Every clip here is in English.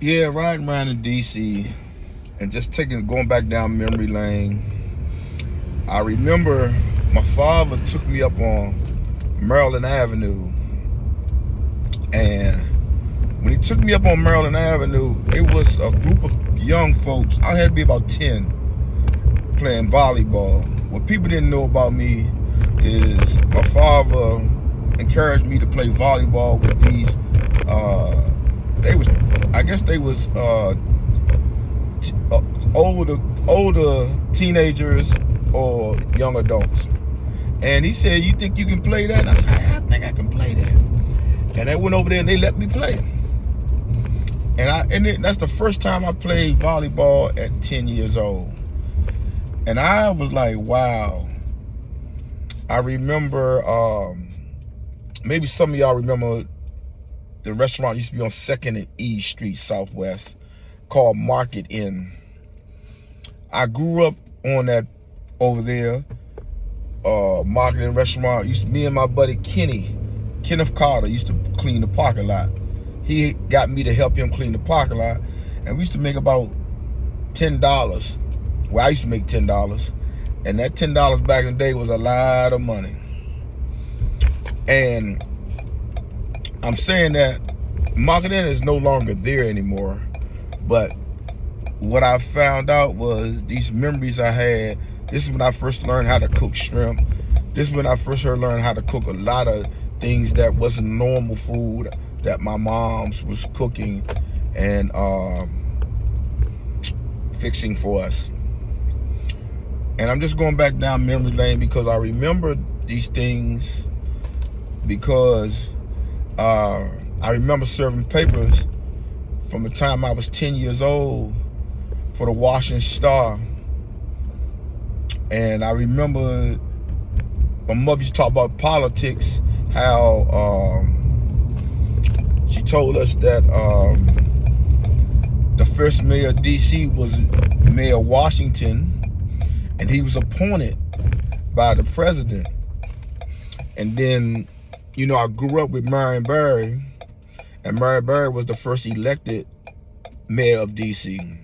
Yeah, riding around in DC and just going back down memory lane. I remember my father took me up on Maryland Avenue, and when he took me up on Maryland Avenue, it was a group of young folks. I had to be about 10 playing volleyball. What people didn't know about me is my father encouraged me to play volleyball with these. They was older teenagers or young adults. And he said, "You think you can play that?" And I said, "I think I can play that." And they went over there and they let me play. That's the first time I played volleyball at 10 years old. And I was like, wow. I remember, maybe some of y'all remember the restaurant used to be on 2nd and E Street Southwest called Market Inn. I grew up on that over there. Market Inn restaurant. Me and my buddy Kenneth Carter used to clean the parking lot. He got me to help him clean the parking lot, and we used to make about $10. Well, I used to make $10, and that $10 back in the day was a lot of money. And I'm saying that Market Inn is no longer there anymore, but what I found out was these memories I had. This is when I first learned how to cook shrimp. This is when I first learned how to cook a lot of things that wasn't normal food that my mom's was cooking and fixing for us. And I'm just going back down memory lane because I remember these things because I remember serving papers from the time I was 10 years old for the Washington Star. And I remember my mother used to talk about politics, how she told us that the first mayor of DC was Mayor Washington, and he was appointed by the president. And then, I grew up with Marion Barry, and Marion Barry was the first elected mayor of DC.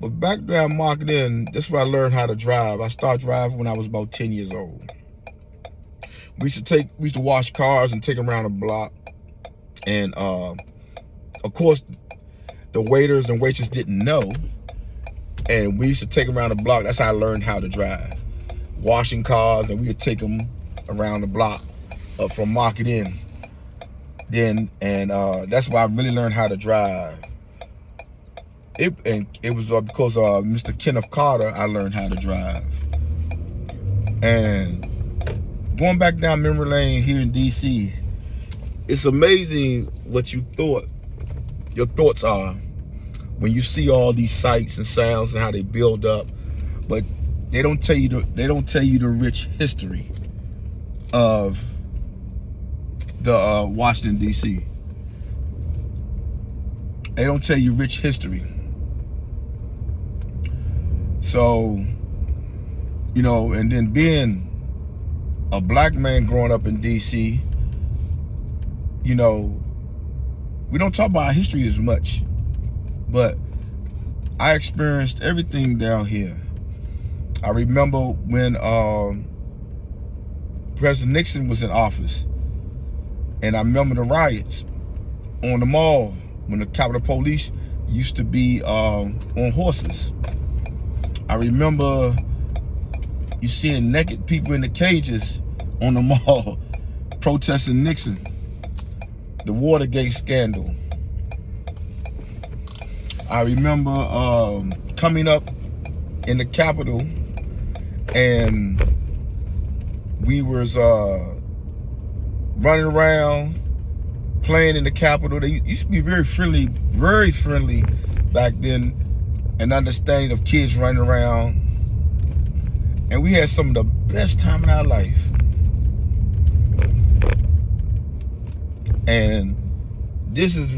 But back down Market Inn, this is where I learned how to drive. I started driving when I was about 10 years old. We used to wash cars and take them around the block. And of course, the waiters and waitresses didn't know. And we used to take them around the block. That's how I learned how to drive. Washing cars, and we would take them around the block from Market Inn. That's why I really learned how to drive. It was because of Mr. Kenneth Carter I learned how to drive. And going back down memory lane here in DC, it's amazing what your thoughts are when you see all these sights and sounds and how they build up, but they don't tell you the rich history of the Washington DC. They don't tell you rich history. So, and then being a black man growing up in DC, we don't talk about our history as much, but I experienced everything down here. I remember when President Nixon was in office, and I remember the riots on the mall when the Capitol Police used to be on horses. I remember you seeing naked people in the cages on the mall protesting Nixon, the Watergate scandal. I remember coming up in the Capitol, and we was running around playing in the Capitol. They used to be very friendly back then, and understanding of kids running around. And we had some of the best time in our life. And this is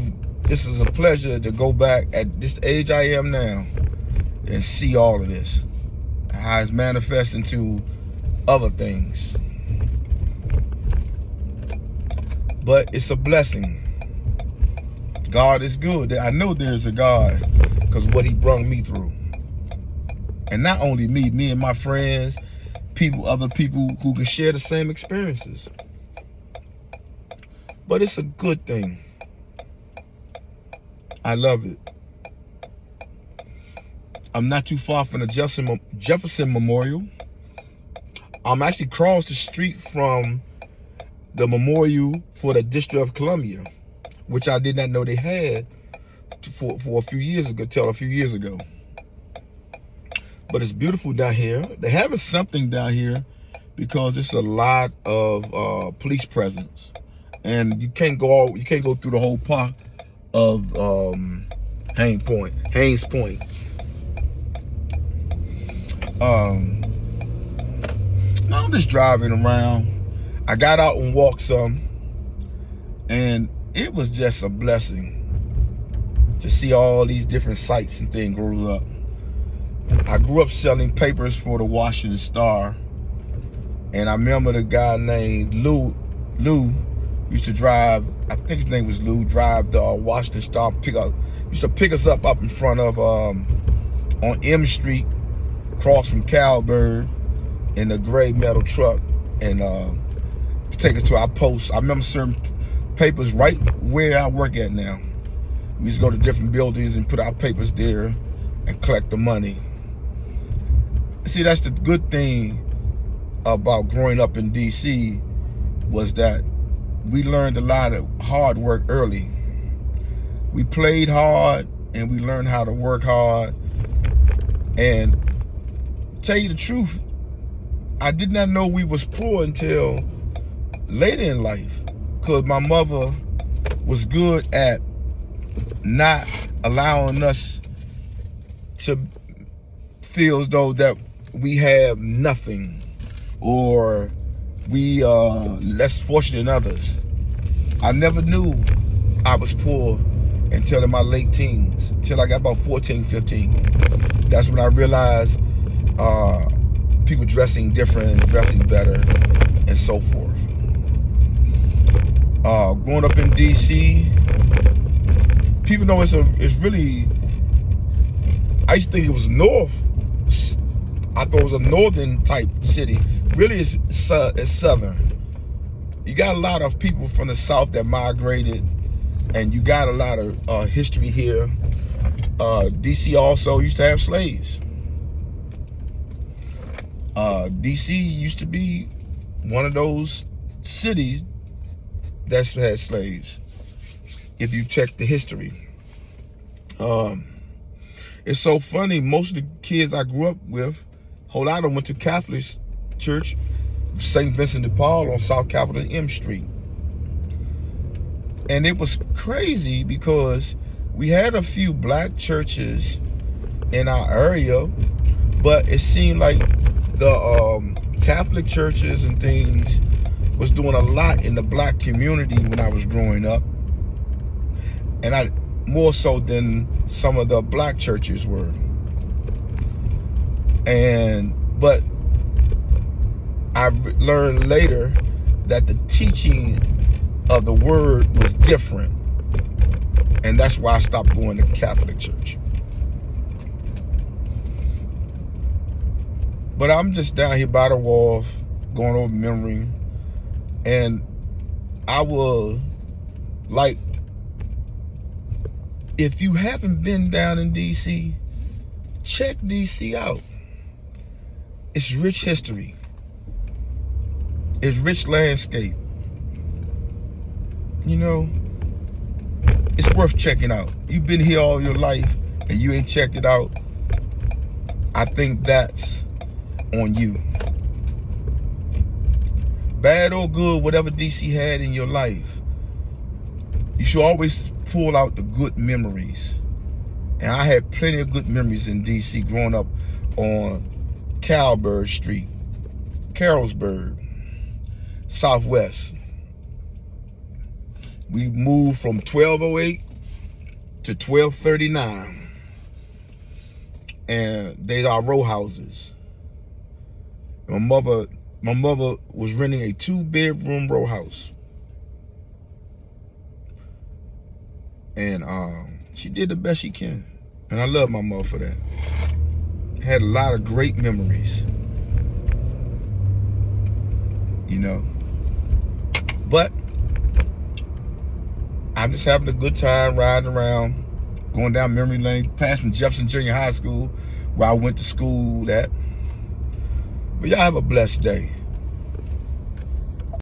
a pleasure to go back at this age I am now and see all of this, how it's manifesting to other things. But it's a blessing. God is good. I know there's a God because what he brought me through. And not only me and my friends, other people who can share the same experiences. But it's a good thing. I love it. I'm not too far from the Jefferson Memorial. I'm actually across the street from the memorial for the District of Columbia, which I did not know they had for a few years ago, till a few years ago. But it's beautiful down here. They're having something down here because it's a lot of police presence, and you can't go through the whole park of Haines Point. I'm just driving around. I got out and walked some, and it was just a blessing to see all these different sights and things grow up. I grew up selling papers for the Washington Star, and I remember the guy named Lou used to drive, I think his name was Lou, drive the Washington Star used to pick us up in front of, on M Street, across from Calvert, in a gray metal truck, and take us to our post. I remember certain papers right where I work at now. We used to go to different buildings and put our papers there and collect the money. See, that's the good thing about growing up in DC, was that we learned a lot of hard work early. We played hard and we learned how to work hard. And tell you the truth, I did not know we was poor until later in life, because my mother was good at not allowing us to feel as though that we have nothing, or we are less fortunate than others. I never knew I was poor until in my late teens, until I got about 14, 15. That's when I realized people dressing different, dressing better, and so forth. Growing up in DC, people know it's really, I used to think it was north. I thought it was a northern type city. Really, it's southern. You got a lot of people from the south that migrated, and you got a lot of history here. DC also used to have slaves. DC used to be one of those cities that had slaves, if you check the history. It's so funny, most of the kids I grew up with, a whole lot of them went to Catholic church, St. Vincent de Paul on South Capitol and M Street. And it was crazy because we had a few black churches in our area, but it seemed like the Catholic churches and things was doing a lot in the black community when I was growing up, and more so than some of the black churches were. But I learned later that the teaching of the word was different, and that's why I stopped going to Catholic church. But I'm just down here by the wharf, going over memory, and I will, like, if you haven't been down in DC, check DC out. It's rich history. It's rich landscape. You know, it's worth checking out. You've been here all your life and you ain't checked it out. I think that's on you. Bad or good, whatever DC had in your life, you should always pull out the good memories. And I had plenty of good memories in DC growing up on Calvert Street, Carrollsburg, Southwest. We moved from 1208 to 1239. And they are row houses. My mother was renting a 2-bedroom row house. And she did the best she can. And I love my mother for that. Had a lot of great memories. You know. But I'm just having a good time riding around, going down memory lane, passing Jefferson Junior High School, where I went to school at. But y'all have a blessed day.